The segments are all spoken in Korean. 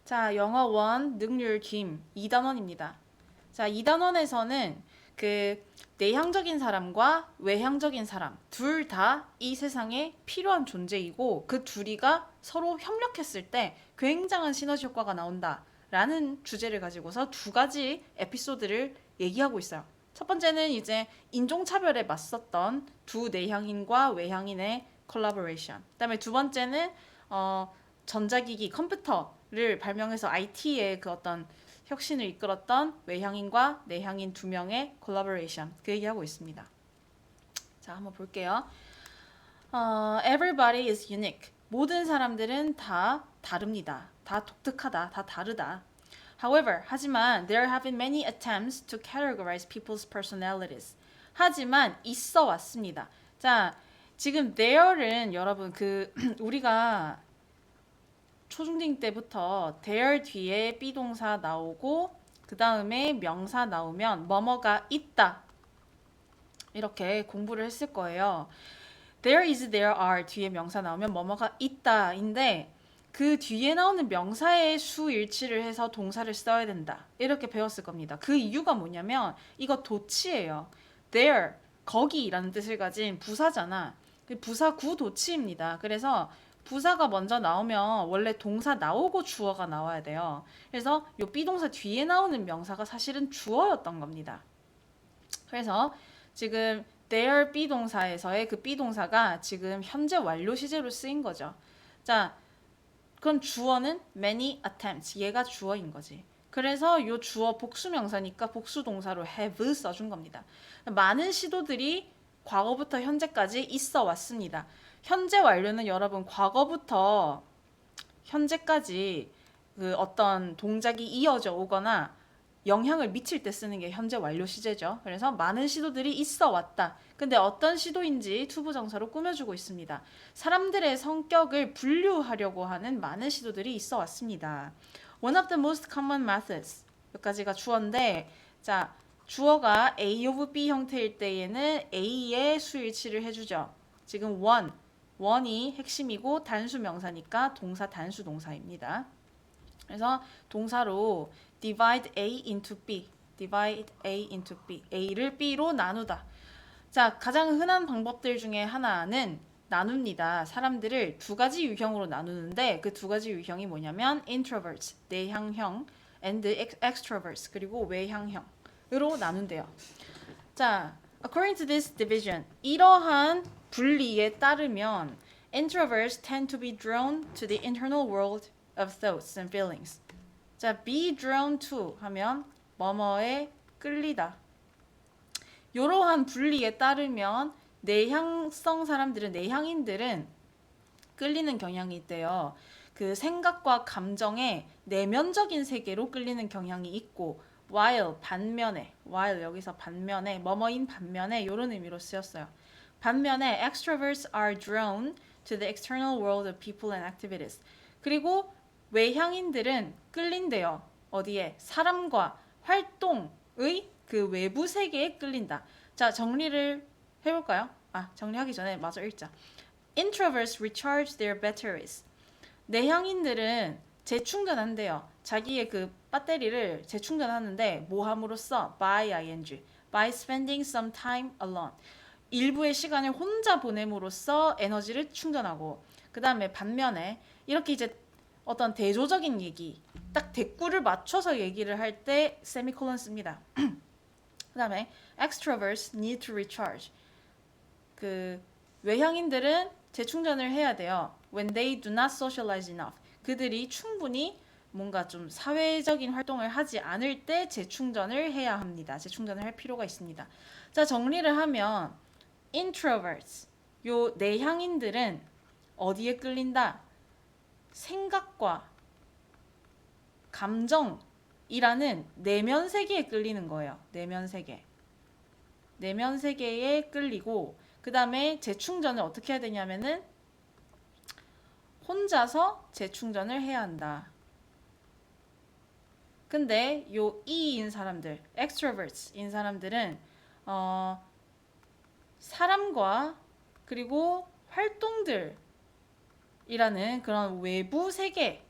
자, 영어 원 능률 김 2단원입니다. 자, 2단원에서는 그 내향적인 사람과 외향적인 사람 둘 다 이 세상에 필요한 존재이고 그 둘이가 서로 협력했을 때 굉장한 시너지 효과가 나온다라는 주제를 가지고서 두 가지 에피소드를 얘기하고 있어요. 첫 번째는 이제 인종차별에 맞섰던 두 내향인과 외향인의 콜라보레이션. 그다음에 두 번째는 전자기기 컴퓨터를 발명해서 IT의 그 어떤 혁신을 이끌었던 외향인과 내향인 두 명의 콜라보레이션 그 얘기하고 있습니다. 자, 한번 볼게요. Everybody is unique. 모든 사람들은 다 다릅니다. 다 독특하다. 다 다르다. However, 하지만 there have been many attempts to categorize people's personalities. 하지만 있어 왔습니다. 자, 지금 there는 여러분 그 우리가 초중딩 때부터 there 뒤에 비동사 나오고 그 다음에 명사 나오면 뭐뭐가 있다 이렇게 공부를 했을 거예요. There is, there are 뒤에 명사 나오면 뭐뭐가 있다인데 그 뒤에 나오는 명사의 수 일치를 해서 동사를 써야 된다 이렇게 배웠을 겁니다. 그 이유가 뭐냐면 이거 도치예요. There 거기라는 뜻을 가진 부사잖아. 부사 구도치입니다. 그래서 부사가 먼저 나오면 원래 동사 나오고 주어가 나와야 돼요. 그래서 이 비동사 뒤에 나오는 명사가 사실은 주어였던 겁니다. 그래서 지금 there 비동사에서의 그 비동사가 지금 현재 완료 시제로 쓰인 거죠. 자, 그럼 주어는 many attempts. 얘가 주어인 거지. 그래서 이 주어 복수 명사니까 복수 동사로 have 써준 겁니다. 많은 시도들이 과거부터 현재까지 있어 왔습니다. 현재 완료는 여러분 과거부터 현재까지 그 어떤 동작이 이어져 오거나 영향을 미칠 때 쓰는 게 현재 완료 시제죠. 그래서 많은 시도들이 있어 왔다. 근데 어떤 시도인지 투부정사로 꾸며주고 있습니다. 사람들의 성격을 분류하려고 하는 많은 시도들이 있어 왔습니다. One of the most common methods. 여기까지가 주어인데, 자, 주어가 A of B 형태일 때에는 A의 수일치를 해주죠. 지금 one이 핵심이고 단수 명사니까 동사 단수 동사입니다. 그래서 동사로 divide A into B, divide A into B, A를 B로 나누다. 자, 가장 흔한 방법들 중에 하나는 나눕니다. 사람들을 두 가지 유형으로 나누는데 그 두 가지 유형이 뭐냐면 introverts, 내향형, and extroverts, 그리고 외향형으로 나눈대요. 자, according to this division, 이러한 분리에 따르면 introverts tend to be drawn to the internal world of thoughts and feelings. 자, be drawn to 하면 뭐뭐에 끌리다. 이러한 분리에 따르면 내향성 사람들은 내향인들은 끌리는 경향이 있대요. 그 생각과 감정의 내면적인 세계로 끌리는 경향이 있고 while 반면에 while 여기서 반면에 뭐뭐인 반면에 이런 의미로 쓰였어요. 반면에 extroverts are drawn to the external world of people and activities. 그리고 외향인들은 끌린대요. 어디에? 사람과 활동의 그 외부 세계에 끌린다. 자, 정리를 해볼까요? 정리하기 전에 마저 읽자. Introverts recharge their batteries. 내향인들은 재충전한대요. 자기의 그 배터리를 재충전하는데 뭐 함으로써? by ing. by spending some time alone. 일부의 시간을 혼자 보냄으로써 에너지를 충전하고 그 다음에 반면에 이렇게 이제 어떤 대조적인 얘기 딱 대꾸를 맞춰서 얘기를 할 때 세미콜론 씁니다. 그 다음에 extroverts need to recharge. 그 외향인들은 재충전을 해야 돼요. When they do not socialize enough. 그들이 충분히 뭔가 좀 사회적인 활동을 하지 않을 때 재충전을 해야 합니다. 재충전을 할 필요가 있습니다. 자, 정리를 하면 introverts, 요 내향인들은 어디에 끌린다? 생각과 감정이라는 내면 세계에 끌리는 거예요. 내면 세계. 내면 세계에 끌리고 그 다음에 재충전을 어떻게 해야 되냐면은 혼자서 재충전을 해야 한다. 근데 요 E인 사람들, extroverts인 사람들은 사람과 그리고 활동들이라는 그런 외부 세계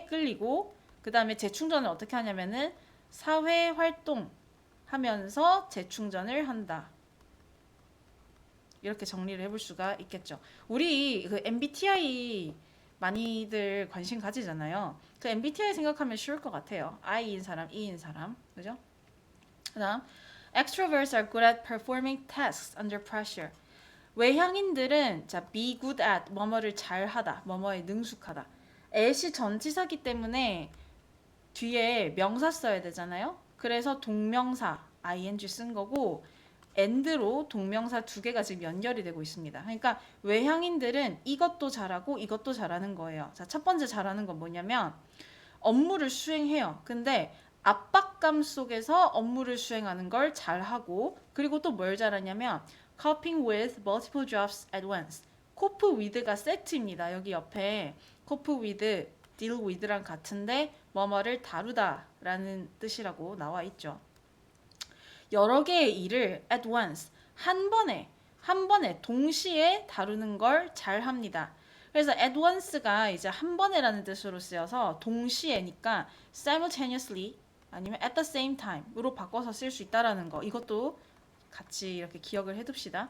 끌리고 그 다음에 재충전을 어떻게 하냐면은 사회 활동 하면서 재충전을 한다. 이렇게 정리를 해볼 수가 있겠죠. 우리 그 MBTI 많이들 관심 가지잖아요. 그 MBTI 생각하면 쉬울 것 같아요. I인 사람, E인 사람, 그죠? 그다음, extroverts are good at performing tasks under pressure. 외향인들은 자 be good at 뭐뭐를 잘하다, 뭐뭐에 능숙하다. at이 전치사기 때문에 뒤에 명사 써야 되잖아요. 그래서 동명사 ing 쓴 거고 and로 동명사 두 개가 지금 연결이 되고 있습니다. 그러니까 외향인들은 이것도 잘하고 이것도 잘하는 거예요. 자, 첫 번째 잘하는 건 뭐냐면 업무를 수행해요. 근데 압박감 속에서 업무를 수행하는 걸 잘하고 그리고 또 뭘 잘하냐면 coping with multiple jobs at once. cope with가 세트입니다. 여기 옆에 cope with, deal with랑 같은데 뭐뭐를 다루다라는 뜻이라고 나와 있죠. 여러 개의 일을 at once 한 번에 동시에 다루는 걸 잘합니다. 그래서 at once가 이제 한 번에라는 뜻으로 쓰여서 동시에니까 simultaneously 아니면 at the same time으로 바꿔서 쓸 수 있다라는 거. 이것도 같이 이렇게 기억을 해둡시다.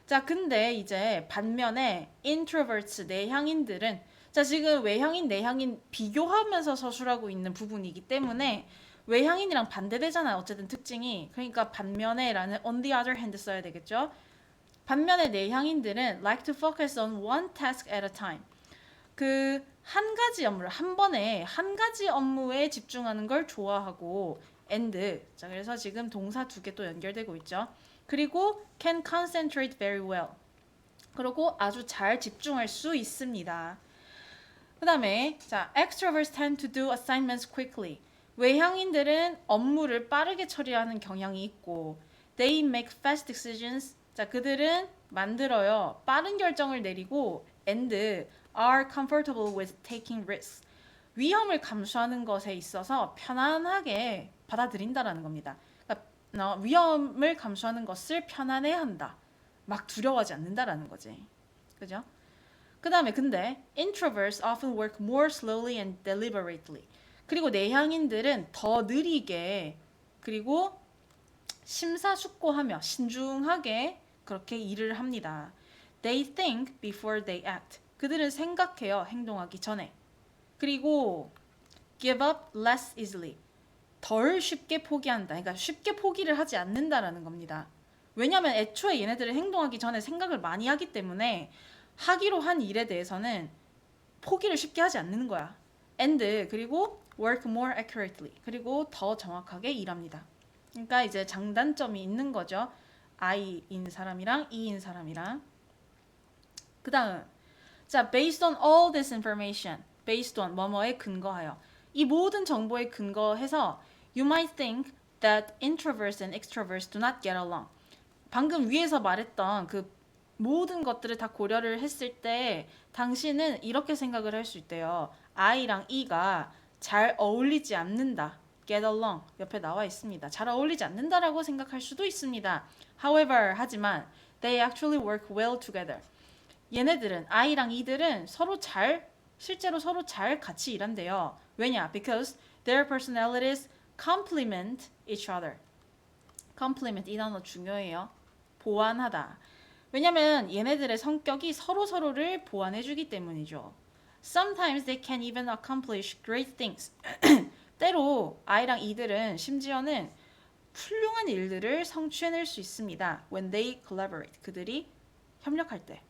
자, 근데 이제 반면에 introverts 내향인들은 자, 지금 외향인 내향인 비교하면서 서술하고 있는 부분이기 때문에 외향인이랑 반대되잖아요. 어쨌든 특징이. 그러니까 반면에라는 on the other hand 써야 되겠죠. 반면에 내향인들은 like to focus on one task at a time. 그 한 가지 업무를 한 번에 한 가지 업무에 집중하는 걸 좋아하고 and 자 그래서 지금 동사 두 개 또 연결되고 있죠. 그리고 can concentrate very well. 그리고 아주 잘 집중할 수 있습니다. 그 다음에 자 extroverts tend to do assignments quickly. 외향인들은 업무를 빠르게 처리하는 경향이 있고 they make fast decisions. 자 그들은 만들어요. 빠른 결정을 내리고 and are comfortable with taking risks. 위험을 감수하는 것에 있어서 편안하게 받아들인다라는 겁니다. 그러니까 위험을 감수하는 것을 편안해한다. 막 두려워하지 않는다라는 거지. 그죠? 그 다음에 근데 introverts often work more slowly and deliberately. 그리고 내향인들은 더 느리게 그리고 심사숙고하며 신중하게 그렇게 일을 합니다. They think before they act. 그들은 생각해요. 행동하기 전에. 그리고 give up less easily. 덜 쉽게 포기한다. 그러니까 쉽게 포기를 하지 않는다라는 겁니다. 왜냐하면 애초에 얘네들은 행동하기 전에 생각을 많이 하기 때문에 하기로 한 일에 대해서는 포기를 쉽게 하지 않는 거야. and 그리고 work more accurately. 그리고 더 정확하게 일합니다. 그러니까 이제 장단점이 있는 거죠. I인 사람이랑 E인 사람이랑. 그 다음 자, based on all this information, based on 뭐뭐에 근거하여 이 모든 정보에 근거해서 you might think that introverts and extroverts do not get along. 방금 위에서 말했던 그 모든 것들을 다 고려를 했을 때 당신은 이렇게 생각을 할 수 있대요. I랑 E가 잘 어울리지 않는다. get along 옆에 나와 있습니다. 잘 어울리지 않는다라고 생각할 수도 있습니다. However, 하지만 they actually work well together. 얘네들은 I랑 E들은 실제로 서로 잘 같이 일한대요. 왜냐? Because their personalities complement each other. complement 이 단어 중요해요. 보완하다. 왜냐면 얘네들의 성격이 서로를 보완해주기 때문이죠. Sometimes they can even accomplish great things. 때로 I랑 E들은 심지어는 훌륭한 일들을 성취해낼 수 있습니다. When they collaborate. 그들이 협력할 때.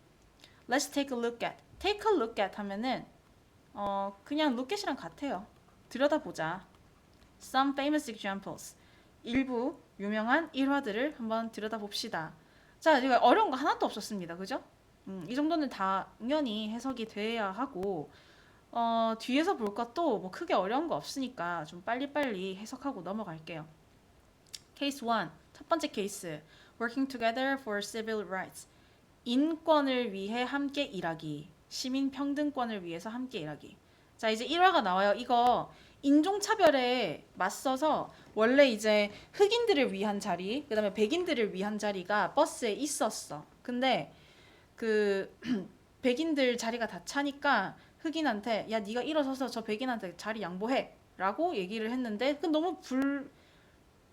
Let's take a look at. Take a look at 하면은 그냥 look at이랑 같아요. 들여다보자. Some famous examples. 일부 유명한 일화들을 한번 들여다봅시다. 자, 이거 어려운 거 하나도 없었습니다. 그죠? 이 정도는 당연히 해석이 돼야 하고 뒤에서 볼 것도 뭐 크게 어려운 거 없으니까 좀 빨리빨리 해석하고 넘어갈게요. 케이스 1. 첫 번째 케이스. Working together for civil rights. 인권을 위해 함께 일하기. 시민 평등권을 위해서 함께 일하기. 자, 이제 1화가 나와요. 이거 인종차별에 맞서서 원래 이제 흑인들을 위한 자리, 그 다음에 백인들을 위한 자리가 버스에 있었어. 근데 그 백인들 자리가 다 차니까 흑인한테 야 네가 일어서서 저 백인한테 자리 양보해 라고 얘기를 했는데 그 너무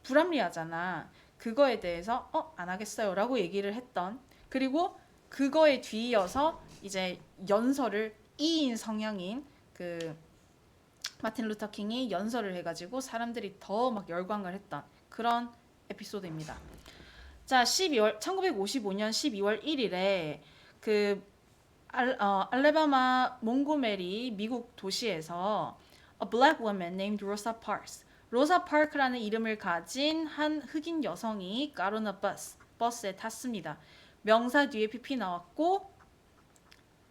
불합리하잖아. 그거에 대해서 안 하겠어요 라고 얘기를 했던, 그리고 그거에 뒤이어서 이제 연설을 2인 성향인 그 마틴 루터 킹이 연설을 해가지고 사람들이 더 막 열광을 했던 그런 에피소드입니다. 자, 1955년 12월 1일에 그 알래바마 몽고메리 미국 도시에서 a black woman named Rosa Parks, 로사 파크라는 이름을 가진 한 흑인 여성이 got on a bus, 버스에 탔습니다. 명사 뒤에 pp 나왔고,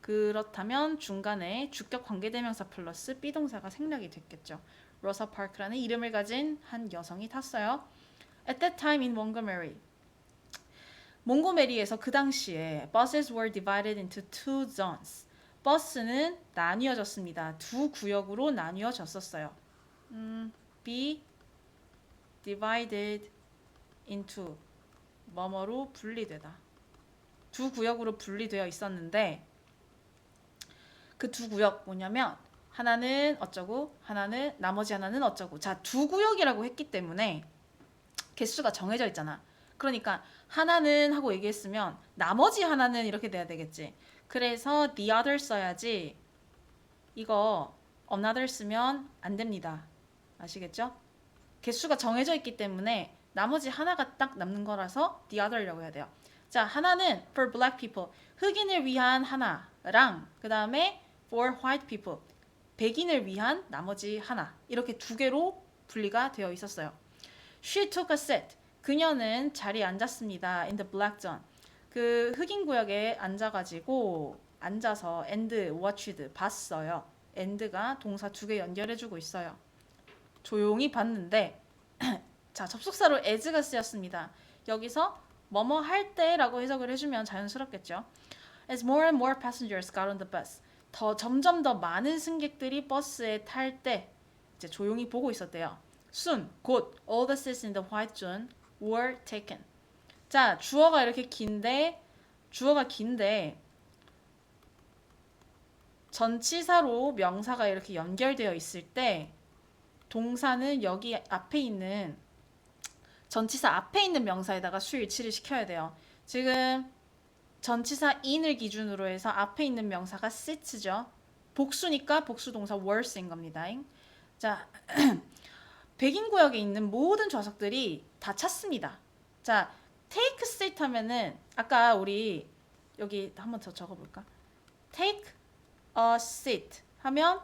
그렇다면 중간에 주격 관계대명사 플러스 비동사가 생략이 됐겠죠. 로사 파크라는 이름을 가진 한 여성이 탔어요. At that time in Montgomery, 몽고메리에서 그 당시에 buses were divided into two zones. 버스는 나뉘어졌습니다. 두 구역으로 나뉘어졌었어요. be divided into 뭐뭐로 분리되다. 두 구역으로 분리되어 있었는데 그 두 구역 뭐냐면 하나는 어쩌고 하나는 나머지 하나는 어쩌고. 자, 두 구역이라고 했기 때문에 개수가 정해져 있잖아. 그러니까 하나는 하고 얘기했으면 나머지 하나는 이렇게 돼야 되겠지. 그래서 the other 써야지 이거 another 쓰면 안 됩니다. 아시겠죠? 개수가 정해져 있기 때문에 나머지 하나가 딱 남는 거라서 the other라고 해야 돼요. 자, 하나는 for black people, 흑인을 위한 하나랑 그 다음에 for white people, 백인을 위한 나머지 하나, 이렇게 두 개로 분리가 되어 있었어요. She took a seat, 그녀는 자리에 앉았습니다. in the black zone, 그 흑인 구역에 앉아서 and watched, 봤어요. and가 동사 두 개 연결해주고 있어요. 조용히 봤는데 자, 접속사로 as가 쓰였습니다. 여기서 뭐뭐 할 때라고 해석을 해주면 자연스럽겠죠. As more and more passengers got on the bus, 점점 더 많은 승객들이 버스에 탈 때 이제 조용히 보고 있었대요. Soon, 곧 all the seats in the white zone were taken. 자, 주어가 긴데 전치사로 명사가 이렇게 연결되어 있을 때 동사는 여기 앞에 있는 전치사 앞에 있는 명사에다가 수일치를 시켜야 돼요. 지금 전치사 in을 기준으로 해서 앞에 있는 명사가 seats죠. 복수니까 복수 동사 were 쓰인 겁니다. 자, 백인 구역에 있는 모든 좌석들이 다 찼습니다. 자, take a seat 하면은 아까 우리 여기 한번 더 적어볼까? take a seat 하면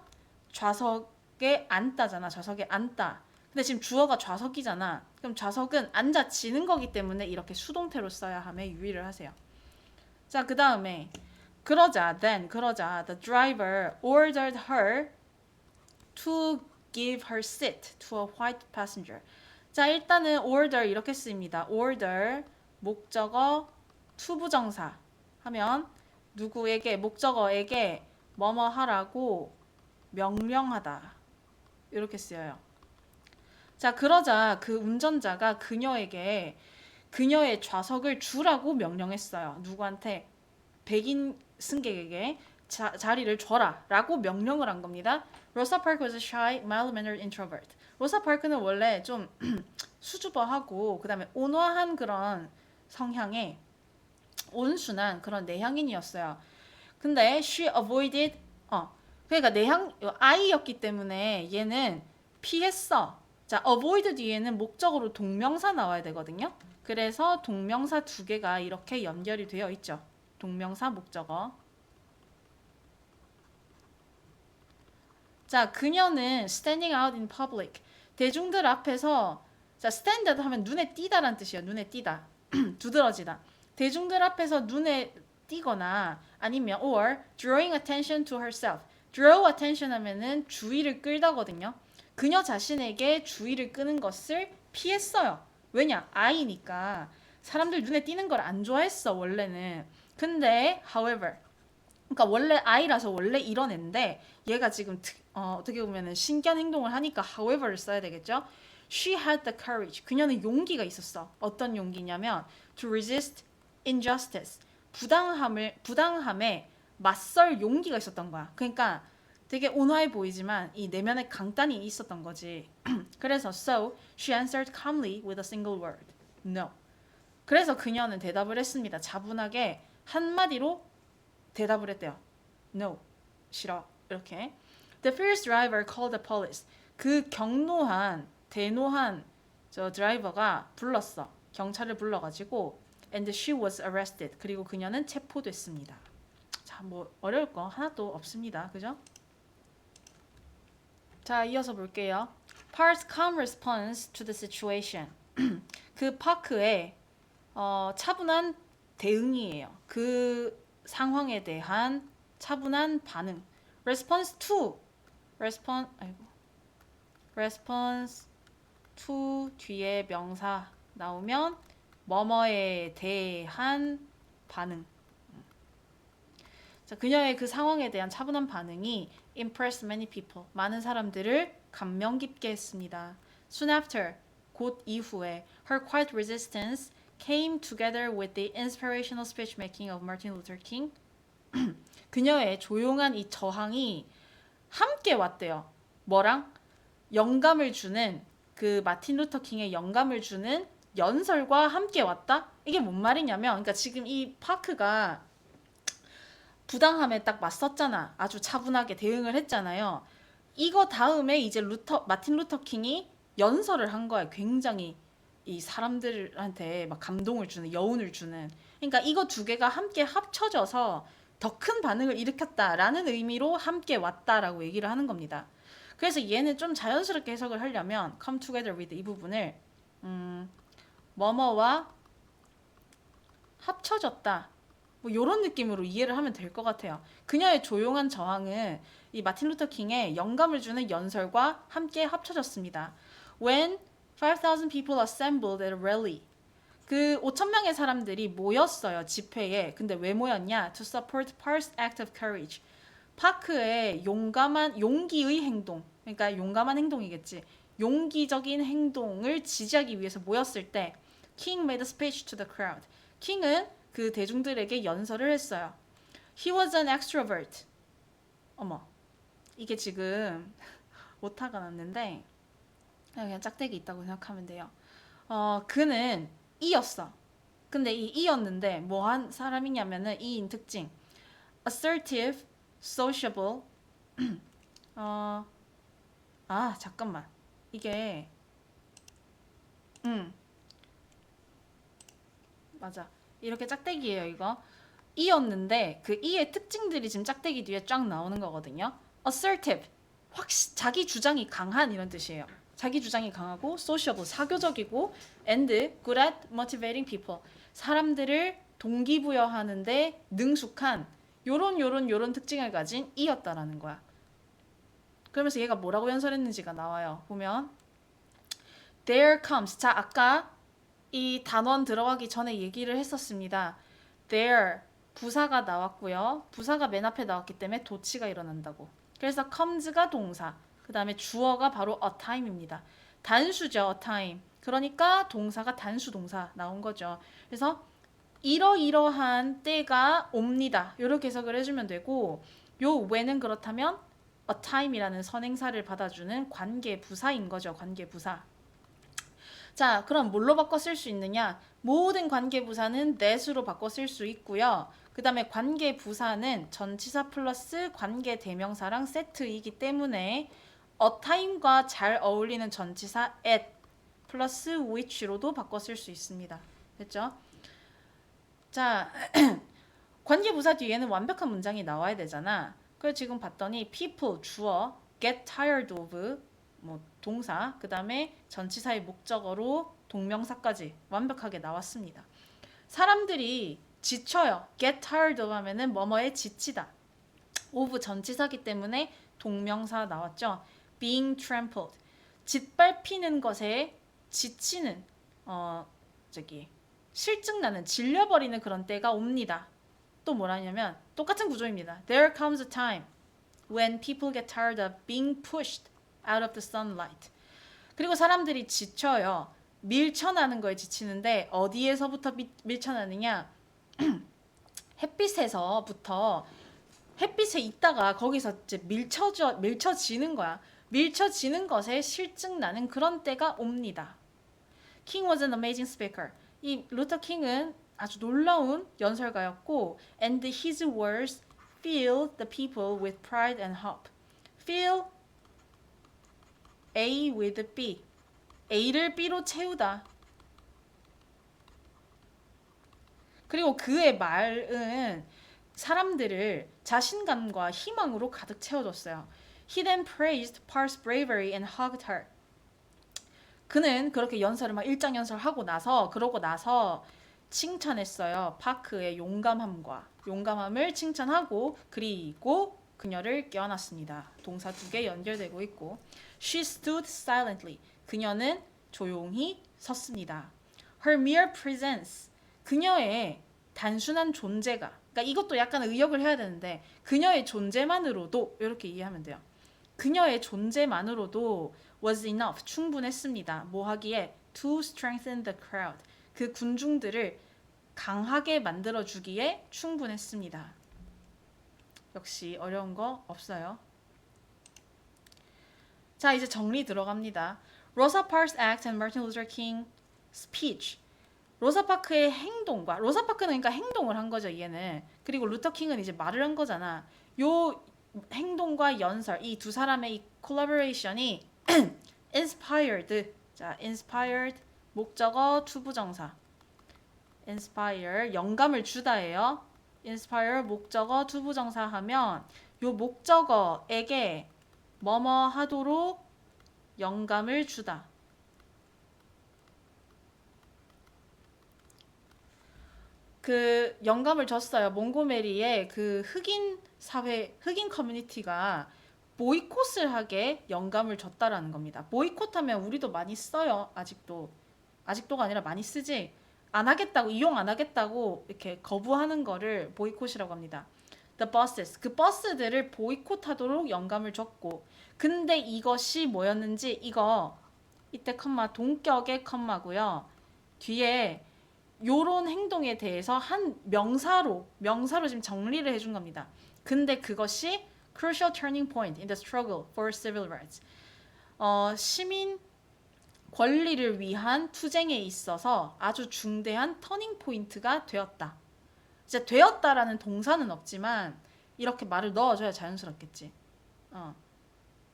좌석에 앉다잖아. 좌석에 앉다. 근데 지금 주어가 좌석이잖아. 그럼 좌석은 앉아지는 거기 때문에 이렇게 수동태로 써야 함에 유의를 하세요. 자, 그 다음에 그러자 the driver ordered her to give her seat to a white passenger. 자, 일단은 order 이렇게 쓰입니다. order 목적어 투부정사 하면 누구에게, 목적어에게 뭐뭐 하라고 명령하다 이렇게 쓰여요. 자, 그러자 그 운전자가 그녀에게 그녀의 좌석을 주라고 명령했어요. 누구한테? 백인 승객에게 자리를 줘라 라고 명령을 한 겁니다. 로사 파크 was a shy, mild-mannered introvert. 로사 파크는 원래 좀 수줍어하고 그 다음에 온화한 그런 성향의 온순한 그런 내향인이었어요. 근데 she avoided, 그러니까 아이였기 때문에 얘는 피했어. 자, avoid 뒤에는 목적으로 동명사 나와야 되거든요. 그래서 동명사 두 개가 이렇게 연결이 되어 있죠. 동명사 목적어. 자, 그녀는 standing out in public, 대중들 앞에서, 자, stand out 하면 눈에 띄다란 뜻이에요. 눈에 띄다. 두드러지다. 대중들 앞에서 눈에 띄거나 아니면 or drawing attention to herself. draw attention 하면은 주의를 끌다거든요. 그녀 자신에게 주의를 끄는 것을 피했어요. 왜냐? 아이니까 사람들 눈에 띄는 걸 안 좋아했어 원래는. 근데 however, 그러니까 원래 아이라서 원래 이런 애인데 얘가 지금 어떻게 보면은 신기한 행동을 하니까 however를 써야 되겠죠. She had the courage. 그녀는 용기가 있었어. 어떤 용기냐면 to resist injustice. 부당함에 맞설 용기가 있었던 거야. 그러니까 되게 온화해 보이지만 이 내면에 강단이 있었던 거지. 그래서 so she answered calmly with a single word. No. 그래서 그녀는 대답을 했습니다. 차분하게 한마디로 대답을 했대요. No. 싫어. 이렇게. The fierce driver called the police. 그 경노한, 대노한 저 드라이버가 불렀어. 경찰을 불러가지고 and she was arrested. 그리고 그녀는 체포됐습니다. 자, 뭐 어려울 거 하나도 없습니다. 그죠? 자, 이어서 볼게요. Park's calm response to the situation. 그 파크의 차분한 대응이에요. 그 상황에 대한 차분한 반응. Response to. Response to 뒤에 명사 나오면 뭐뭐에 대한 반응. 자, 그녀의 그 상황에 대한 차분한 반응이 impressed many people. 많은 사람들을 감명 깊게 했습니다. Soon after, 곧 이후에 her quiet resistance came together with the inspirational speech making of Martin Luther King. 그녀의 조용한 이 저항이 함께 왔대요. 뭐랑? 영감을 주는 그 마틴 루터 킹의 영감을 주는 연설과 함께 왔다? 이게 뭔 말이냐면 그러니까 지금 이 파크가 부당함에 딱 맞섰잖아. 아주 차분하게 대응을 했잖아요. 이거 다음에 이제 마틴 루터 킹이 연설을 한 거야. 굉장히 이 사람들한테 막 감동을 주는, 여운을 주는. 그러니까 이거 두 개가 함께 합쳐져서 더 큰 반응을 일으켰다라는 의미로 함께 왔다라고 얘기를 하는 겁니다. 그래서 얘는 좀 자연스럽게 해석을 하려면 come together with 이 부분을 뭐뭐와 합쳐졌다. 뭐 이런 느낌으로 이해를 하면 될 것 같아요. 그녀의 조용한 저항은 이 마틴 루터 킹의 영감을 주는 연설과 함께 합쳐졌습니다. When 5,000 people assembled at a rally. 그 5,000명의 사람들이 모였어요. 집회에. 근데 왜 모였냐? To support Park's act of courage. 파크의 용기의 행동. 그러니까 용감한 행동이겠지. 용기적인 행동을 지지하기 위해서 모였을 때 King made a speech to the crowd. 킹은 그 대중들에게 연설을 했어요. He was an extrovert. 어머, 이게 지금 오타가 났는데 그냥 짝대기 있다고 생각하면 돼요. 그는 이였어. 근데 이 이였는데 뭐 한 사람이냐면은 이인 특징. assertive, sociable. 잠깐만. 이게 맞아. 이렇게 짝대기예요, 이거. 이였는데 그 이의 특징들이 지금 짝대기 뒤에 쫙 나오는 거거든요. assertive. 자기 주장이 강한 이런 뜻이에요. 자기 주장이 강하고 sociable, 사교적이고 and good at motivating people. 사람들을 동기부여하는데 능숙한 요런 특징을 가진 이였다라는 거야. 그러면서 얘가 뭐라고 연설했는지가 나와요. 보면 there comes. 자, 아까 이 단원 들어가기 전에 얘기를 했었습니다. there 부사가 나왔고요. 부사가 맨 앞에 나왔기 때문에 도치가 일어난다고. 그래서 comes가 동사, 그 다음에 주어가 바로 a time입니다. 단수죠, a time. 그러니까 동사가 단수 동사 나온 거죠. 그래서 이러이러한 때가 옵니다. 이렇게 해석을 해주면 되고 요 when은 그렇다면 a time이라는 선행사를 받아주는 관계 부사인 거죠. 관계 부사. 자, 그럼 뭘로 바꿔 쓸 수 있느냐? 모든 관계 부사는 that으로 바꿔 쓸 수 있고요. 그 다음에 관계 부사는 전치사 플러스 관계 대명사랑 세트이기 때문에 a time과 잘 어울리는 전치사 at 플러스 which로도 바꿔 쓸 수 있습니다. 됐죠? 자, 관계 부사 뒤에는 완벽한 문장이 나와야 되잖아. 그래서 지금 봤더니 people 주어, get tired of 뭐 동사, 그 다음에 전치사의 목적어로 동명사까지 완벽하게 나왔습니다. 사람들이 지쳐요. get tired of 하면은 뭐뭐에 지치다. of 전치사기 때문에 동명사 나왔죠. being trampled. 짓밟히는 것에 지치는 실증나는 질려버리는 그런 때가 옵니다. 또 뭐라냐면 똑같은 구조입니다. There comes a time when people get tired of being pushed out of the sunlight. 그리고 사람들이 지쳐요. 밀쳐나는 거에 지치는데 어디에서부터 밀쳐나느냐? 햇빛에서부터 햇빛에 있다가 거기서 이제 밀쳐지는 거야. 밀쳐지는 것에 실증 나는 그런 때가 옵니다. King was an amazing speaker. 이 루터 킹은 아주 놀라운 연설가였고, and his words filled the people with pride and hope. Fill A with B. A를 B로 채우다. 그리고 그의 말은 사람들을 자신감과 희망으로 가득 채워줬어요. He then praised Park's bravery and hugged her. 그는 그렇게 연설을 막 일장 연설하고 나서 그러고 나서 칭찬했어요. 파크의 용감함을 칭찬하고 그리고 그녀를 껴안았습니다. 동사 두 개 연결되고 있고 She stood silently. 그녀는 조용히 섰습니다. Her mere presence. 그녀의 단순한 존재가 그러니까 이것도 약간 의역을 해야 되는데 그녀의 존재만으로도 이렇게 이해하면 돼요. 그녀의 존재만으로도 was enough, 충분했습니다. 뭐 하기에? To strengthen the crowd. 그 군중들을 강하게 만들어주기에 충분했습니다. 역시 어려운 거 없어요. 자, 이제 정리 들어갑니다. Rosa Parks' act and Martin Luther King speech. 로사 파크의 행동과 로사 파크는 그러니까 행동을 한 거죠, 얘는. 그리고 루터 킹은 이제 말을 한 거잖아. 요 행동과 연설, 이 두 사람의 이 콜라보레이션이 inspired. 자, inspired 목적어 투부정사. inspire 영감을 주다예요. inspire 목적어 투부정사 하면 요 목적어에게 뭐뭐 하도록 영감을 주다. 그 영감을 줬어요. 몽고메리의 그 흑인 사회, 흑인 커뮤니티가 보이콧을 하게 영감을 줬다라는 겁니다. 보이콧하면 우리도 많이 써요. 아직도가 아니라 많이 쓰지. 안 하겠다고, 이용 안 하겠다고 이렇게 거부하는 거를 보이콧이라고 합니다. The buses, 그 버스들을 보이콧하도록 영감을 줬고, 근데 이것이 뭐였는지 이거 이때 컴마 동격의 컴마고요. 뒤에 요런 행동에 대해서 한 명사로 지금 정리를 해준 겁니다. 근데 그것이 crucial turning point in the struggle for civil rights. 시민 권리를 위한 투쟁에 있어서 아주 중대한 터닝 포인트가 되었다. 이제 되었다라는 동사는 없지만 이렇게 말을 넣어줘야 자연스럽겠지.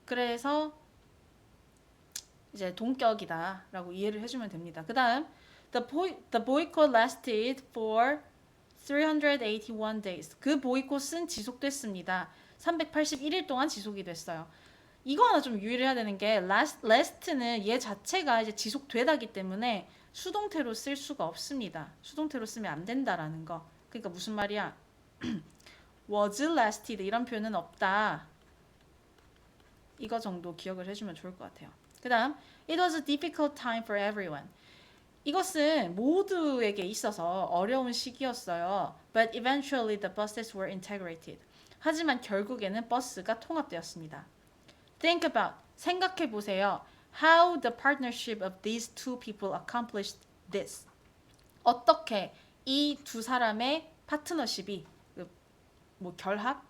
그래서 이제 동격이다라고 이해를 해주면 됩니다. 그 다음 The boycott lasted for 381 days. 그 보이콧은 지속됐습니다. 381일 동안 지속이 됐어요. 이거 하나 좀 유의를 해야 되는 게 last는 얘 자체가 이제 지속되다기 때문에 수동태로 쓸 수가 없습니다. 수동태로 쓰면 안 된다라는 거. 그러니까 무슨 말이야? was lasted 이런 표현은 없다. 이거 정도 기억을 해주면 좋을 것 같아요. 그 다음 It was a difficult time for everyone. 이것은 모두에게 있어서 어려운 시기였어요. But eventually the buses were integrated. 하지만 결국에는 버스가 통합되었습니다. Think about, 생각해 보세요. How the partnership of these two people accomplished this. 어떻게 이 두 사람의 파트너십이, 뭐 결합?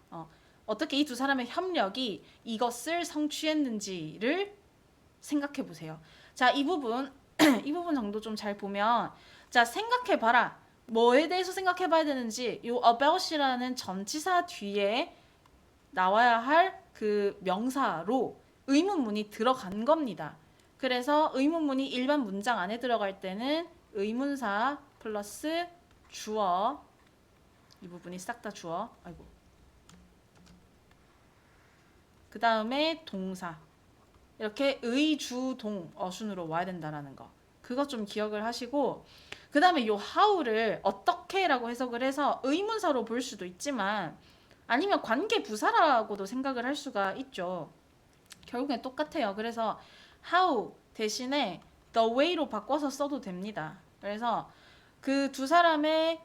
어떻게 이 두 사람의 협력이 이것을 성취했는지를 생각해 보세요. 자, 이 부분 정도 좀 잘 보면 자 생각해봐라. 뭐에 대해서 생각해봐야 되는지 요 about이라는 전치사 뒤에 나와야 할 그 명사로 의문문이 들어간 겁니다. 그래서 의문문이 일반 문장 안에 들어갈 때는 의문사 플러스 주어 이 부분이 싹 다 주어 그 다음에 동사 이렇게 의, 주, 동, 어순으로 와야 된다라는 거. 그거 좀 기억을 하시고 그 다음에 요 how를 어떻게라고 해석을 해서 의문사로 볼 수도 있지만 아니면 관계 부사라고도 생각을 할 수가 있죠. 결국엔 똑같아요. 그래서 how 대신에 the way로 바꿔서 써도 됩니다. 그래서 그 두 사람의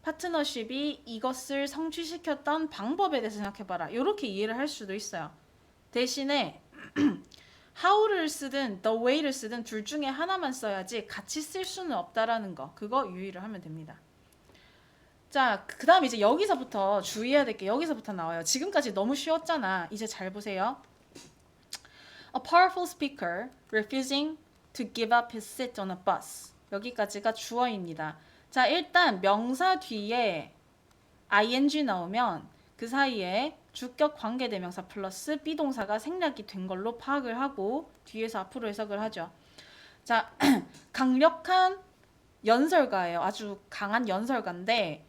파트너십이 이것을 성취시켰던 방법에 대해서 생각해봐라. 이렇게 이해를 할 수도 있어요. 대신에 how를 쓰든 the way를 쓰든 둘 중에 하나만 써야지 같이 쓸 수는 없다라는 거. 그거 유의를 하면 됩니다. 자, 그 다음에 이제 여기서부터 주의해야 될 게 여기서부터 나와요. 지금까지 너무 쉬웠잖아. 이제 잘 보세요. A powerful speaker refusing to give up his seat on a bus. 여기까지가 주어입니다. 자, 일단 명사 뒤에 ing 나오면 그 사이에 주격 관계대명사 플러스 비동사가 생략이 된 걸로 파악을 하고 뒤에서 앞으로 해석을 하죠. 자, 강력한 연설가예요. 아주 강한 연설가인데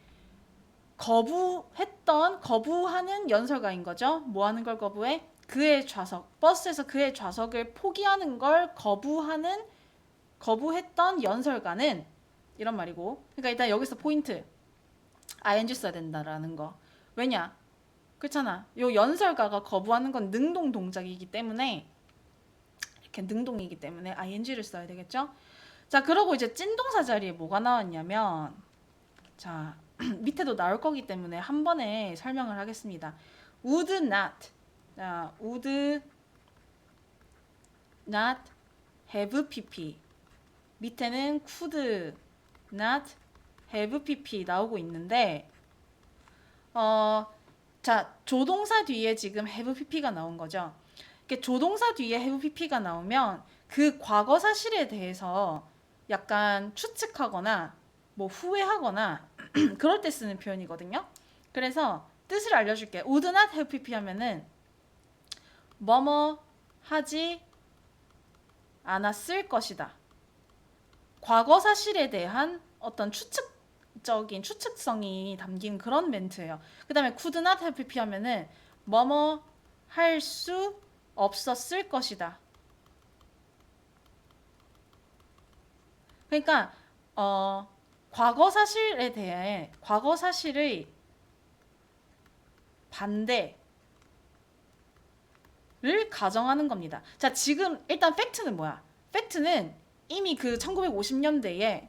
거부하는 연설가인 거죠. 뭐 하는 걸 거부해? 그의 좌석, 버스에서 그의 좌석을 포기하는 걸 거부했던 연설가는 이런 말이고. 그러니까 일단 여기서 포인트. ing 써야 된다라는 거. 왜냐? 그렇잖아. 요 연설가가 거부하는 건 능동 동작이기 때문에 이렇게 능동이기 때문에 ing를 써야 되겠죠? 자, 그러고 이제 찐동사 자리에 뭐가 나왔냐면 자, 밑에도 나올 거기 때문에 한 번에 설명을 하겠습니다. would not. 자, would not have pp. 밑에는 could not have pp 나오고 있는데 자, 조동사 뒤에 지금 have pp가 나온 거죠. 이렇게 조동사 뒤에 have pp가 나오면 그 과거 사실에 대해서 약간 추측하거나 뭐 후회하거나 그럴 때 쓰는 표현이거든요. 그래서 뜻을 알려줄게. would not have pp 하면은 뭐뭐 하지 않았을 것이다. 과거 사실에 대한 어떤 추측성이 담긴 그런 멘트예요. 그 다음에 could not have pp 하면은 뭐뭐 할 수 없었을 것이다. 그러니까 과거 사실에 대해 과거 사실의 반대를 가정하는 겁니다. 자, 지금 일단 팩트는 뭐야? 팩트는 이미 그 1950년대에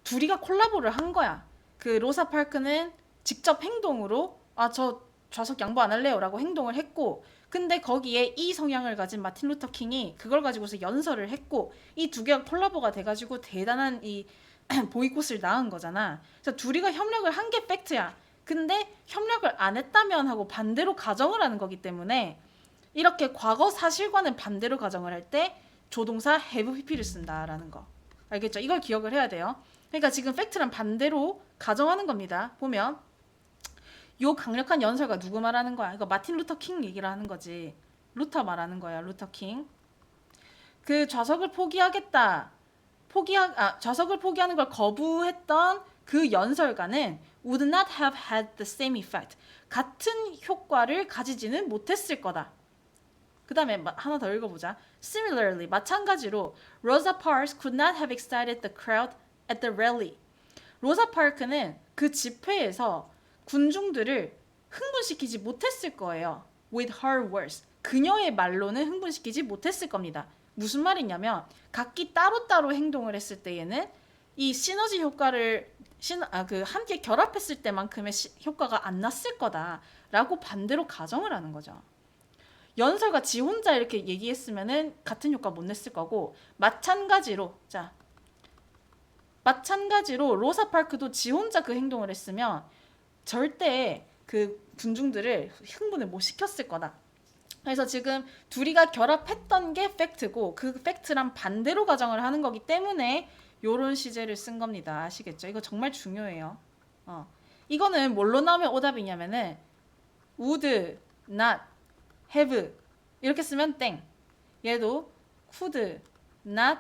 둘이가 콜라보를 한 거야. 그 로사 파크는 직접 행동으로 저 좌석 양보 안 할래요 라고 행동을 했고, 근데 거기에 이 성향을 가진 마틴 루터 킹이 그걸 가지고서 연설을 했고, 이 두 개가 콜라보가 돼가지고 대단한 이 보이콧을 낳은 거잖아. 그래서 둘이가 협력을 한 게 팩트야. 근데 협력을 안 했다면 하고 반대로 가정을 하는 거기 때문에 이렇게 과거 사실과는 반대로 가정을 할 때 조동사 have pp를 쓴다라는 거. 알겠죠? 이걸 기억을 해야 돼요. 그러니까 지금 팩트랑 반대로 가정하는 겁니다. 보면 요 강력한 연설가 누구 말하는 거야? 이거 마틴 루터 킹 얘기를 하는 거지. 루터 말하는 거야. 루터 킹. 그 좌석을 포기하겠다. 좌석을 포기하는 걸 거부했던 그 연설가는 would not have had the same effect. 같은 효과를 가지지는 못했을 거다. 그 다음에 하나 더 읽어보자. Similarly, 마찬가지로 Rosa Parks could not have excited the crowd at the rally. 로사 파크는 그 집회에서 군중들을 흥분시키지 못했을 거예요. With her words. 그녀의 말로는 흥분시키지 못했을 겁니다. 무슨 말이냐면 각기 따로따로 행동을 했을 때에는 이 시너지 효과를 함께 결합했을 때만큼의 효과가 안 났을 거다라고 반대로 가정을 하는 거죠. 연설가 지 혼자 이렇게 얘기했으면은 같은 효과 못 냈을 거고, 마찬가지로 로사 파크도 지 혼자 그 행동을 했으면 절대 그 군중들을 흥분을 못 시켰을 거다. 그래서 지금 둘이가 결합했던 게 팩트고 그 팩트랑 반대로 가정을 하는 거기 때문에 요런 시제를 쓴 겁니다. 아시겠죠? 이거 정말 중요해요. 이거는 뭘로 나오면 오답이냐면은 would not have 이렇게 쓰면 땡. 얘도 could not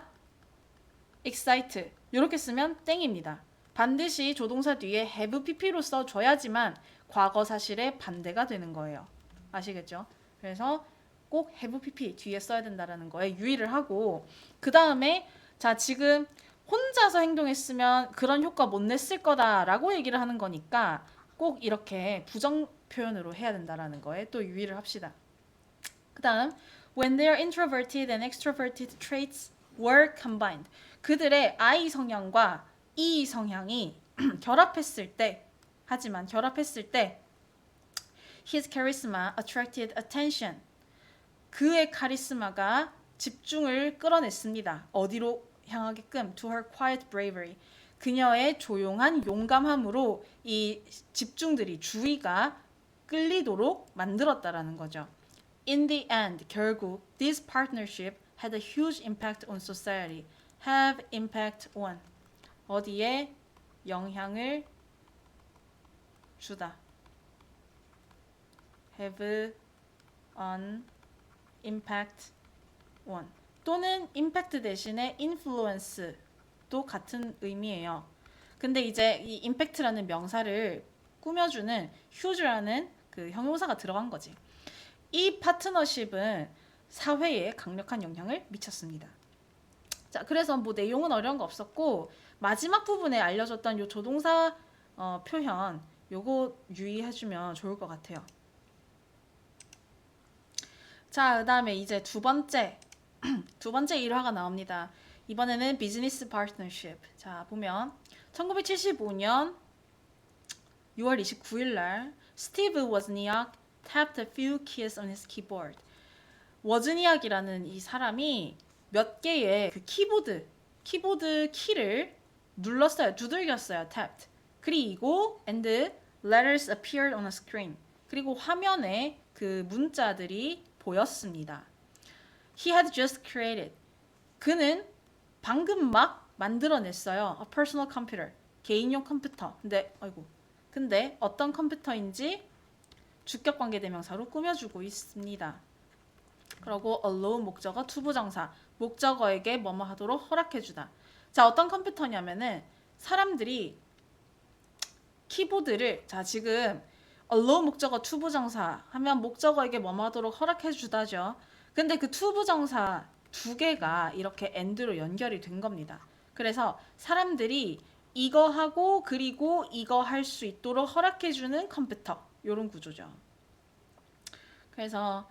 excite 이렇게 쓰면 땡입니다. 반드시 조동사 뒤에 have pp로 써줘야지만 과거 사실의 반대가 되는 거예요. 아시겠죠? 그래서 꼭 have pp 뒤에 써야 된다는 거에 유의를 하고, 그 다음에 자, 지금 혼자서 행동했으면 그런 효과 못 냈을 거다라고 얘기를 하는 거니까 꼭 이렇게 부정 표현으로 해야 된다는 거에 또 유의를 합시다. 그 다음 when their introverted and extroverted traits were combined. 그들의 I 성향과 E 성향이 결합했을 때 his charisma attracted attention. 그의 카리스마가 집중을 끌어냈습니다. 어디로 향하게끔? To her quiet bravery. 그녀의 조용한 용감함으로 이 집중들이 주의가 끌리도록 만들었다라는 거죠. In the end, 결국 this partnership had a huge impact on society. Have impact on 어디에 영향을 주다. Have an impact on 또는 impact 대신에 influence도 같은 의미예요. 근데 이제 이 impact라는 명사를 꾸며주는 huge라는 그 형용사가 들어간 거지. 이 파트너십은 사회에 강력한 영향을 미쳤습니다. 자, 그래서 뭐 내용은 어려운 거 없었고 마지막 부분에 알려줬던 요 조동사 표현 요거 유의해주면 좋을 것 같아요. 자, 그 다음에 이제 두 번째 일화가 나옵니다. 이번에는 비즈니스 파트너십. 자, 보면 1975년 6월 29일 날 스티브 워즈니악 tapped a few keys on his keyboard. 워즈니악이라는 이 사람이 몇 개의 그 키보드 키를 눌렀어요. 두들겼어요. tapped. 그리고 and letters appeared on a screen. 그리고 화면에 그 문자들이 보였습니다. He had just created. 그는 방금 막 만들어냈어요. A personal computer. 개인용 컴퓨터. 근데 어떤 컴퓨터인지 주격 관계 대명사로 꾸며주고 있습니다. 그리고 allow 목적어 투부정사. 목적어에게 뭐뭐 하도록 허락해주다. 자, 어떤 컴퓨터냐면은 사람들이 키보드를 자 지금 allow 목적어 투부정사 하면 목적어에게 뭐뭐 하도록 허락해주다죠. 근데 그 투부정사 두 개가 이렇게 and로 연결이 된 겁니다. 그래서 사람들이 이거 하고 그리고 이거 할 수 있도록 허락해주는 컴퓨터 이런 구조죠. 그래서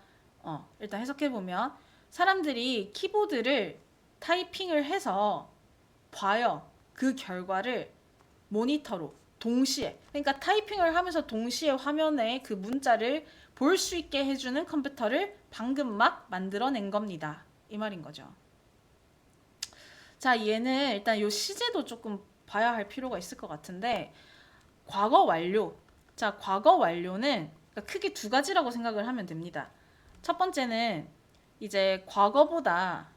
일단 해석해보면 사람들이 키보드를 타이핑을 해서 봐요. 그 결과를 모니터로 동시에 그러니까 타이핑을 하면서 동시에 화면에 그 문자를 볼 수 있게 해주는 컴퓨터를 방금 막 만들어낸 겁니다. 이 말인 거죠. 자, 얘는 일단 요 시제도 조금 봐야 할 필요가 있을 것 같은데 과거 완료. 자, 과거 완료는 그러니까 크게 두 가지라고 생각을 하면 됩니다. 첫 번째는 이제 과거보다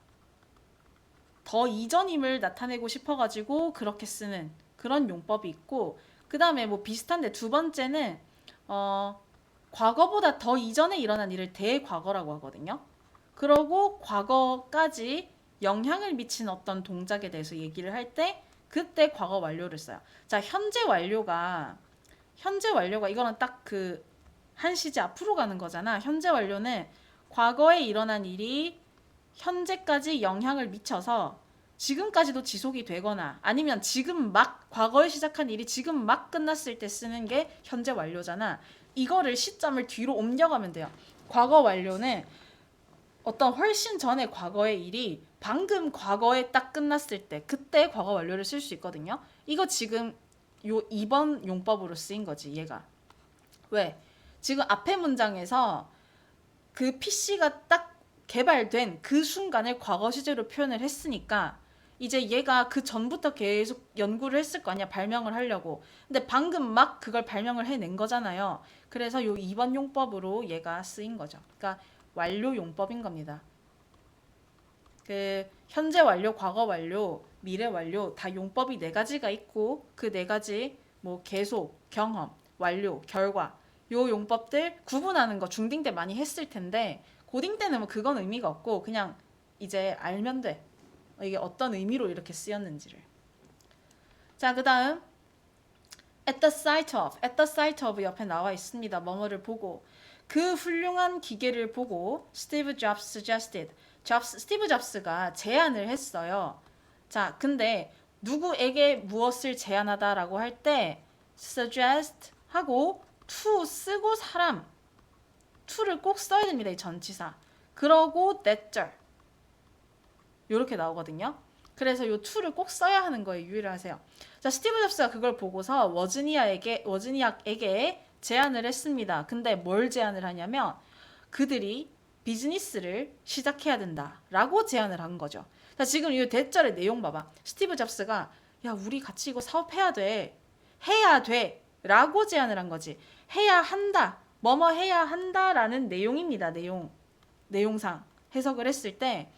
더 이전임을 나타내고 싶어가지고 그렇게 쓰는 그런 용법이 있고 그 다음에 뭐 비슷한데 두 번째는 과거보다 더 이전에 일어난 일을 대과거라고 하거든요. 그러고 과거까지 영향을 미친 어떤 동작에 대해서 얘기를 할 때 그때 과거 완료를 써요. 자, 현재 완료가 이거는 딱 그 한 시제 앞으로 가는 거잖아. 현재 완료는 과거에 일어난 일이 현재까지 영향을 미쳐서 지금까지도 지속이 되거나 아니면 지금 막 과거에 시작한 일이 지금 막 끝났을 때 쓰는 게 현재 완료잖아. 이거를 시점을 뒤로 옮겨가면 돼요. 과거 완료는 어떤 훨씬 전에 과거의 일이 방금 과거에 딱 끝났을 때 그때 과거 완료를 쓸 수 있거든요. 이거 지금 요 2번 용법으로 쓰인 거지 얘가. 왜? 지금 앞에 문장에서 그 PC가 딱 개발된 그 순간을 과거 시제로 표현을 했으니까 이제 얘가 그 전부터 계속 연구를 했을 거 아니야. 발명을 하려고. 근데 방금 막 그걸 발명을 해낸 거잖아요. 그래서 요 2번 용법으로 얘가 쓰인 거죠. 그러니까 완료 용법인 겁니다. 그 현재 완료, 과거 완료, 미래 완료 다 용법이 네 가지가 있고 그 네 가지 뭐 계속, 경험, 완료, 결과 요 용법들 구분하는 거 중딩 때 많이 했을 텐데 고딩 때는 뭐 그건 의미가 없고 그냥 이제 알면 돼. 이게 어떤 의미로 이렇게 쓰였는지를. 자, 그 다음 at the sight of 옆에 나와 있습니다. 뭐뭐를 보고 그 훌륭한 기계를 보고 스티브 잡스 suggested 스티브 잡스가 제안을 했어요. 자, 근데 누구에게 무엇을 제안하다라고 할 때 suggest 하고 to 쓰고 사람 to를 꼭 써야 됩니다. 이 전치사. 그러고 that 이렇게 나오거든요. 그래서 이 to를 꼭 써야 하는 거에 유의를 하세요. 자, 스티브 잡스가 그걸 보고서 워즈니악에게 제안을 했습니다. 근데 뭘 제안을 하냐면 그들이 비즈니스를 시작해야 된다라고 제안을 한 거죠. 자, 지금 이 대절의 내용 봐봐. 스티브 잡스가 야, 우리 같이 이거 사업해야 돼. 해야 돼. 라고 제안을 한 거지. 해야 한다. 뭐뭐 해야 한다라는 내용입니다. 내용상 해석을 했을 때,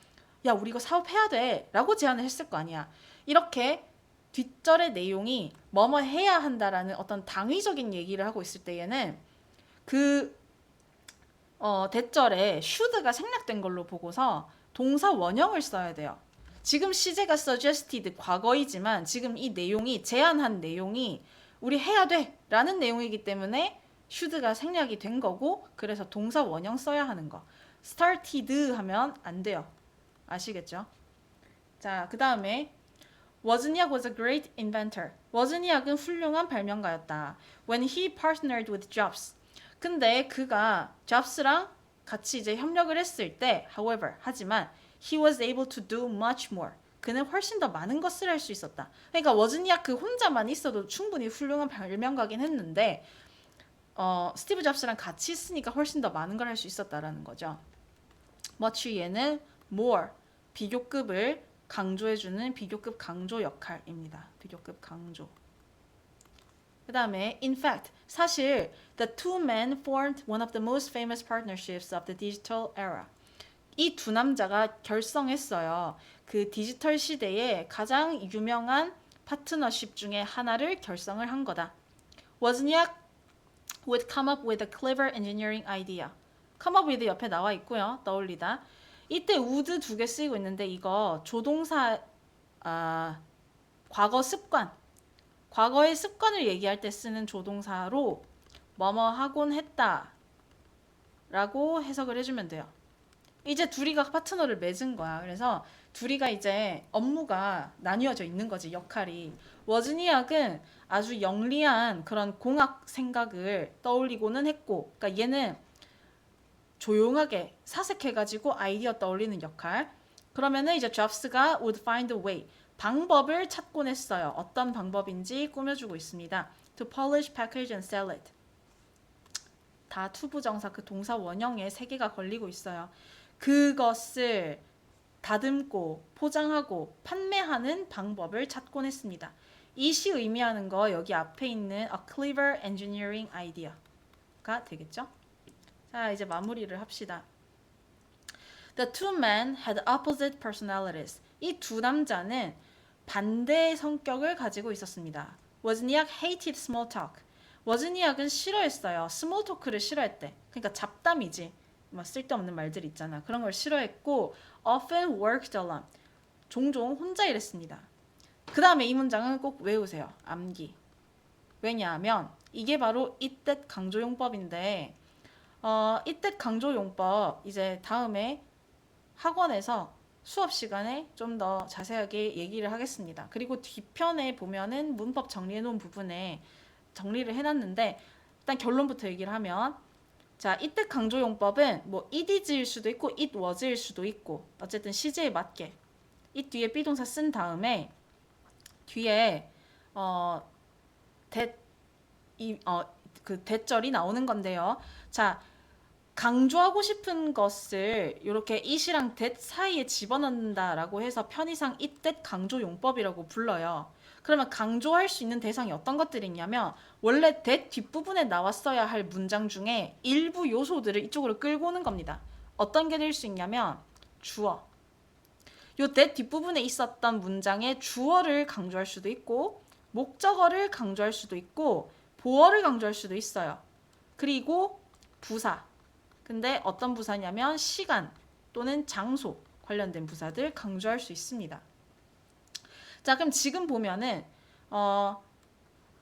야, 우리 이거 사업해야 돼. 라고 제안을 했을 거 아니야. 이렇게 뒷절의 내용이 뭐뭐 해야 한다라는 어떤 당위적인 얘기를 하고 있을 때에는 그 대절에 should가 생략된 걸로 보고서 동사 원형을 써야 돼요. 지금 시제가 suggested 과거이지만 지금 이 내용이 제안한 내용이 우리 해야 돼 라는 내용이기 때문에 should가 생략이 된 거고 그래서 동사 원형 써야 하는 거. started 하면 안 돼요. 아시겠죠? 자, 그 다음에 Wozniak was a great inventor. 워즈니악은 훌륭한 발명가였다. When he partnered with Jobs. 근데 그가 Jobs랑 같이 이제 협력을 했을 때, however, 하지만 he was able to do much more. 그는 훨씬 더 많은 것을 할 수 있었다. 그러니까 워즈니악 그 혼자만 있어도 충분히 훌륭한 발명가긴 했는데 스티브 잡스랑 같이 있으니까 훨씬 더 많은 걸 할 수 있었다라는 거죠. much 얘는 more, 비교급을 강조해주는 비교급 강조 역할입니다. 비교급 강조. 그 다음에 in fact, 사실 the two men formed one of the most famous partnerships of the digital era. 이 두 남자가 결성했어요. 그 디지털 시대의 가장 유명한 파트너십 중에 하나를 결성을 한 거다. Wozniak would come up with a clever engineering idea. come up with 옆에 나와 있고요. 떠올리다. 이때 would 두 개 쓰이고 있는데 이거 조동사 과거 습관. 과거의 습관을 얘기할 때 쓰는 조동사로 뭐뭐 하곤 했다 라고 해석을 해주면 돼요. 이제 둘이가 파트너를 맺은 거야. 그래서 둘이가 이제 업무가 나뉘어져 있는 거지, 역할이. 워즈니악은 아주 영리한 그런 공학 생각을 떠올리고는 했고, 그러니까 얘는 조용하게 사색해가지고 아이디어 떠올리는 역할. 그러면은 이제 잡스가 would find a way. 방법을 찾곤 했어요. 어떤 방법인지 꾸며주고 있습니다. To polish, package, and sell it. 다 투부정사 그 동사 원형에 3개가 걸리고 있어요. 그것을 다듬고 포장하고 판매하는 방법을 찾곤 했습니다. 이 시 의미하는 거 여기 앞에 있는 a clever engineering idea가 되겠죠? 자, 이제 마무리를 합시다. The two men had opposite personalities. 이 두 남자는 반대의 성격을 가지고 있었습니다. Wozniak hated small talk. 워즈니악은 싫어했어요. 스몰 토크를 싫어했대. 그러니까 잡담이지. 막 쓸데없는 말들 있잖아. 그런 걸 싫어했고 often worked alone. 종종 혼자 일했습니다. 그 다음에 이 문장은 꼭 외우세요. 암기. 왜냐하면 이게 바로 이때 강조용법인데 이때 강조용법 이제 다음에 학원에서 수업 시간에 좀 더 자세하게 얘기를 하겠습니다. 그리고 뒤편에 보면은 문법 정리해 놓은 부분에 정리를 해놨는데 일단 결론부터 얘기를 하면 자, 이때 강조용법은 뭐 it is일 수도 있고 it was일 수도 있고 어쨌든 시제에 맞게 이 뒤에 비동사 쓴 다음에 뒤에 그 대절이 나오는 건데요. 자, 강조하고 싶은 것을 이렇게 it이랑 that 사이에 집어넣는다라고 해서 편의상 it that 강조용법이라고 불러요. 그러면 강조할 수 있는 대상이 어떤 것들이 있냐면 원래 that 뒷부분에 나왔어야 할 문장 중에 일부 요소들을 이쪽으로 끌고 오는 겁니다. 어떤 게 될 수 있냐면 주어. 요 that 뒷부분에 있었던 문장의 주어를 강조할 수도 있고 목적어를 강조할 수도 있고 보어를 강조할 수도 있어요. 그리고 부사. 근데 어떤 부사냐면 시간 또는 장소 관련된 부사들 강조할 수 있습니다. 자, 그럼 지금 보면은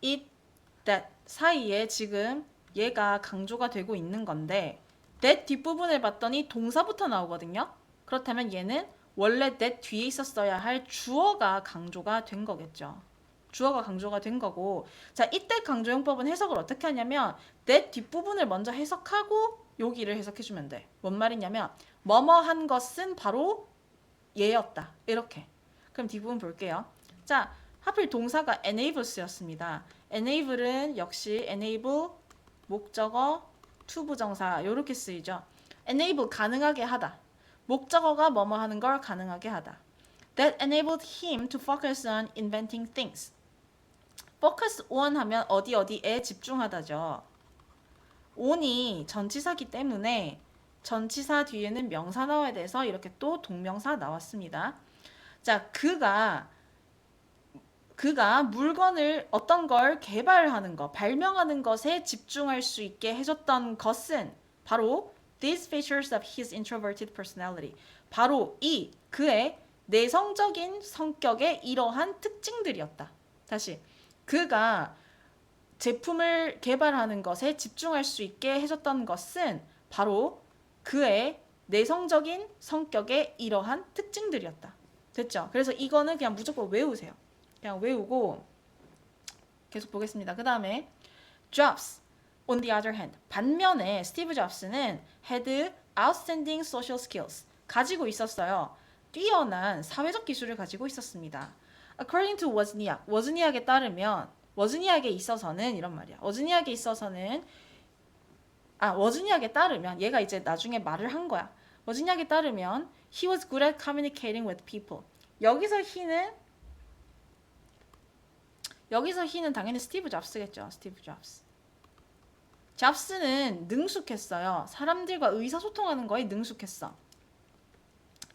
it, that 사이에 지금 얘가 강조가 되고 있는 건데 that 뒷부분을 봤더니 동사부터 나오거든요. 그렇다면 얘는 원래 that 뒤에 있었어야 할 주어가 강조가 된 거겠죠. 주어가 강조가 된 거고 자, 이때 강조용법은 해석을 어떻게 하냐면 that 뒷부분을 먼저 해석하고 여기를 해석해주면 돼. 뭔 말이냐면 뭐뭐 한 것은 바로 얘였다. 이렇게. 그럼 뒷부분 볼게요. 자, 하필 동사가 enables였습니다. enable은 역시 enable, 목적어, 투부정사 이렇게 쓰이죠. enable 가능하게 하다. 목적어가 뭐뭐 하는 걸 가능하게 하다. that enabled him to focus on inventing things. focus on 하면 어디에 집중하다죠. on이 전치사기 때문에 전치사 뒤에는 명사 나와야 돼서 이렇게 또 동명사 나왔습니다. 자, 그가 물건을 어떤 걸 개발하는 것, 발명하는 것에 집중할 수 있게 해줬던 것은 바로 these features of his introverted personality. 바로 그의 내성적인 성격의 이러한 특징들이었다. 다시, 그가 제품을 개발하는 것에 집중할 수 있게 해줬던 것은 바로 그의 내성적인 성격의 이러한 특징들이었다. 됐죠? 그래서 이거는 그냥 무조건 외우세요. 그냥 외우고 계속 보겠습니다. 그 다음에 Jobs, on the other hand, 반면에 스티브 잡스는 had outstanding social skills, 가지고 있었어요. 뛰어난 사회적 기술을 가지고 있었습니다. According to Wozniak, 워즈니악에 따르면 워즈니악에 있어서는 이런 말이야. 워즈니악에 따르면 얘가 이제 나중에 말을 한 거야. 워즈니악에 따르면 he was good at communicating with people. 여기서 he는 당연히 스티브 잡스겠죠. 스티브 잡스. 잡스는 능숙했어요. 사람들과 의사소통하는 거에 능숙했어.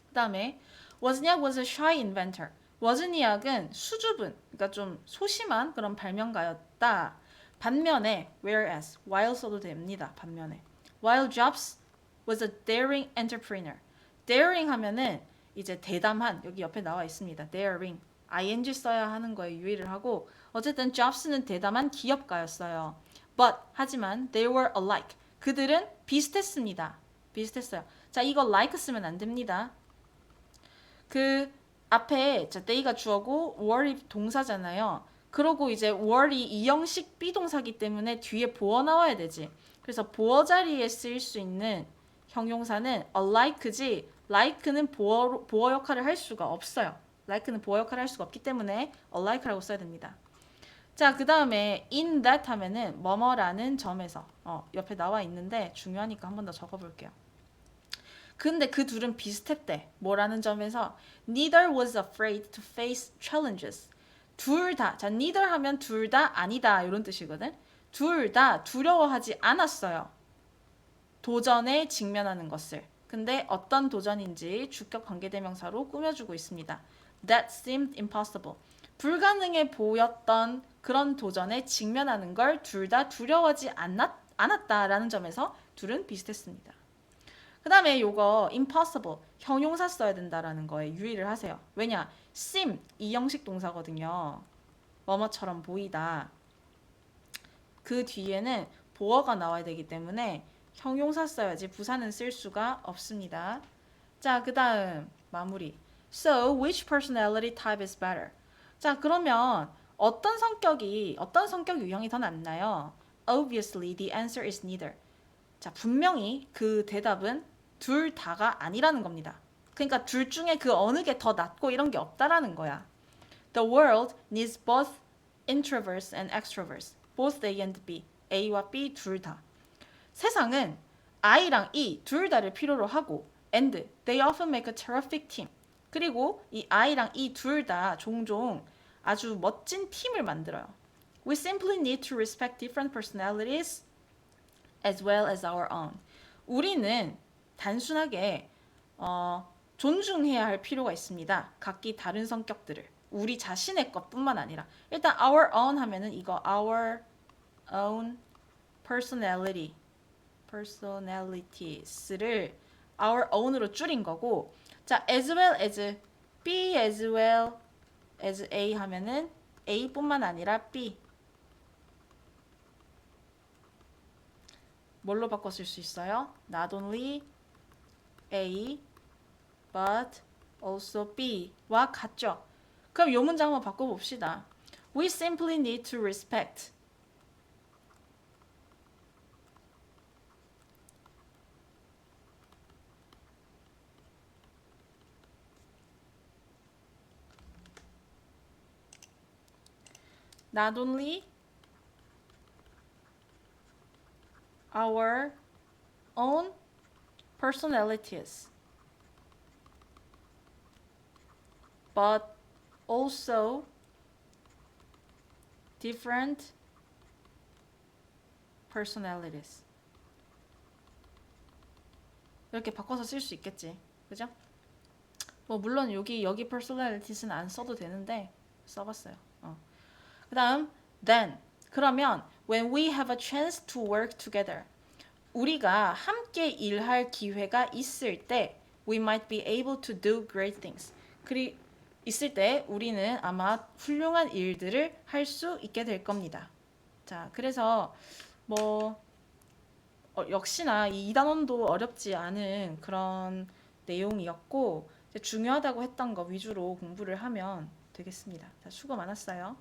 그 다음에 Wozniak was a shy inventor. 워즈니악은 수줍은, 그러니까 좀 소심한 그런 발명가였다. 반면에 whereas, while 써도 됩니다. 반면에 while Jobs was a daring entrepreneur. daring 하면은 이제 대담한, 여기 옆에 나와 있습니다. daring, ing 써야 하는 거에 유의를 하고, 어쨌든 Jobs는 대담한 기업가였어요. But, 하지만 they were alike. 그들은 비슷했습니다. 비슷했어요. 자, 이거 like 쓰면 안 됩니다. 그 앞에 they가 주어고 were이 동사잖아요. 그러고 이제 were이 이형식 비동사기 때문에 뒤에 보어 나와야 되지. 그래서 보어 자리에 쓰일 수 있는 형용사는 alike지, like는 보어 역할을 할 수가 없어요. like는 보어 역할을 할 수가 없기 때문에 alike라고 써야 됩니다. 자, 그 다음에 in that 하면은 뭐뭐라는 점에서, 옆에 나와 있는데 중요하니까 한 번 더 적어볼게요. 근데 그 둘은 비슷했대. 뭐라는 점에서 neither was afraid to face challenges. 둘 다, 자, neither 하면 둘 다 아니다 이런 뜻이거든. 둘 다 두려워하지 않았어요. 도전에 직면하는 것을. 근데 어떤 도전인지 주격 관계대명사로 꾸며주고 있습니다. That seemed impossible. 불가능해 보였던 그런 도전에 직면하는 걸 둘 다 두려워하지 않았다라는 점에서 둘은 비슷했습니다. 그 다음에 요거 impossible, 형용사 써야 된다라는 거에 유의를 하세요. 왜냐? seem, 이형식 동사거든요. 뭐뭐처럼 보이다. 그 뒤에는 보어가 나와야 되기 때문에 형용사 써야지 부사는 쓸 수가 없습니다. 자, 그 다음 마무리. So, which personality type is better? 자, 그러면 어떤 성격 유형이 더 낫나요? Obviously, the answer is neither. 자, 분명히 그 대답은 둘 다가 아니라는 겁니다. 그러니까 둘 중에 그 어느 게 더 낫고 이런 게 없다라는 거야. The world needs both introverts and extroverts. Both A and B. A와 B 둘 다. 세상은 I랑 E 둘 다를 필요로 하고 and they often make a terrific team. 그리고 이 I랑 E 둘 다 종종 아주 멋진 팀을 만들어요. We simply need to respect different personalities as well as our own. 우리는 단순하게 존중해야 할 필요가 있습니다. 각기 다른 성격들을. 우리 자신의 것뿐만 아니라 일단 our own 하면은 이거 our own personalities를 our own으로 줄인 거고, 자, as well as B as well as A 하면은 A뿐만 아니라 B. 뭘로 바꿔 쓸 수 있어요? Not only A but also B와 같죠? 그럼 이 문장 한번 바꿔봅시다. We simply need to respect not only our own personalities but also different personalities. 이렇게 바꿔서 쓸 수 있겠지. 그죠? 뭐 물론 여기 personalities는 안 써도 되는데 써봤어요. 그다음 then 그러면 when we have a chance to work together 우리가 함께 일할 기회가 있을 때 we might be able to do great things. 있을 때 우리는 아마 훌륭한 일들을 할 수 있게 될 겁니다. 자, 그래서 뭐 역시나 이 단원도 어렵지 않은 그런 내용이었고 중요하다고 했던 거 위주로 공부를 하면 되겠습니다. 자, 수고 많았어요.